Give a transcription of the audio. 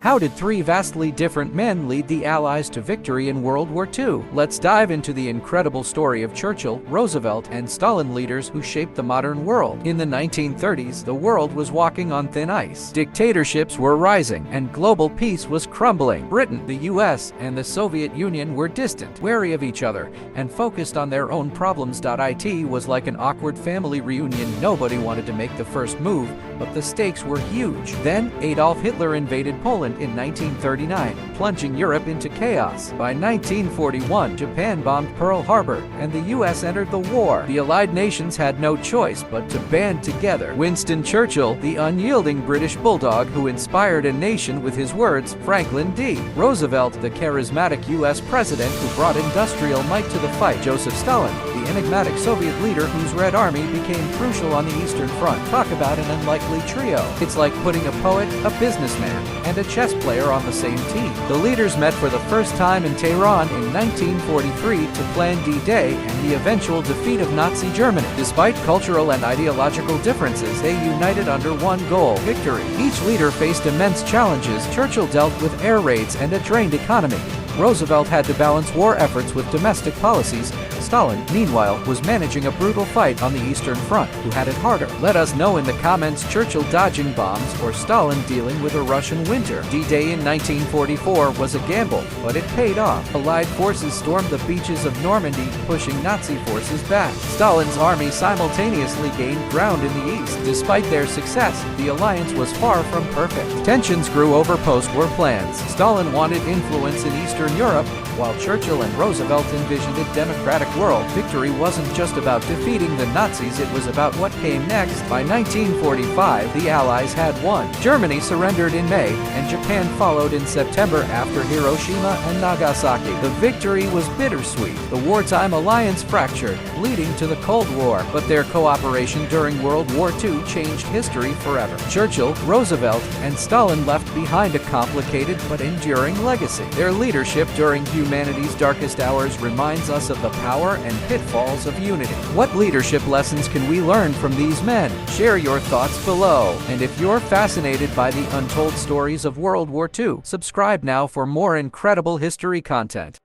How did three vastly different men lead the Allies to victory in World War II? Let's dive into the incredible story of Churchill, Roosevelt, and Stalin, leaders who shaped the modern world. In the 1930s, the world was walking on thin ice. Dictatorships were rising, and global peace was crumbling. Britain, the US, and the Soviet Union were distant, wary of each other, and focused on their own problems. It was like an awkward family reunion. Nobody wanted to make the first move, but the stakes were huge. Then, Adolf Hitler invaded Poland in 1939, plunging Europe into chaos. By 1941, Japan bombed Pearl Harbor, and the US entered the war. The Allied nations had no choice but to band together. Winston Churchill, the unyielding British bulldog who inspired a nation with his words, Franklin D. Roosevelt, the charismatic US president who brought industrial might to the fight, Joseph Stalin, the enigmatic Soviet leader whose Red Army became crucial on the Eastern Front. Talk about an unlikely trio. It's like putting a poet, a businessman, and a chess player on the same team. The leaders met for the first time in Tehran in 1943 to plan D-Day and the eventual defeat of Nazi Germany. Despite cultural and ideological differences, they united under one goal: victory. Each leader faced immense challenges. Churchill dealt with air raids and a drained economy. Roosevelt had to balance war efforts with domestic policies. Stalin, meanwhile, was managing a brutal fight on the Eastern Front. Who had it harder? Let us know in the comments. Churchill dodging bombs or Stalin dealing with a Russian winter. D-Day in 1944 was a gamble, but it paid off. Allied forces stormed the beaches of Normandy, pushing Nazi forces back. Stalin's army simultaneously gained ground in the east. Despite their success, the alliance was far from perfect. Tensions grew over post-war plans. Stalin wanted influence in Eastern Europe, while Churchill and Roosevelt envisioned a democratic world. Victory wasn't just about defeating the Nazis, it was about what came next. By 1945, the Allies had won. Germany surrendered in May, and Japan followed in September after Hiroshima and Nagasaki. The victory was bittersweet. The wartime alliance fractured, leading to the Cold War, but their cooperation during World War II changed history forever. Churchill, Roosevelt, and Stalin left behind a complicated but enduring legacy. Their leadership during humanity's darkest hours reminds us of the power and pitfalls of unity. What leadership lessons can we learn from these men? Share your thoughts below. And if you're fascinated by the untold stories of World War II, subscribe now for more incredible history content.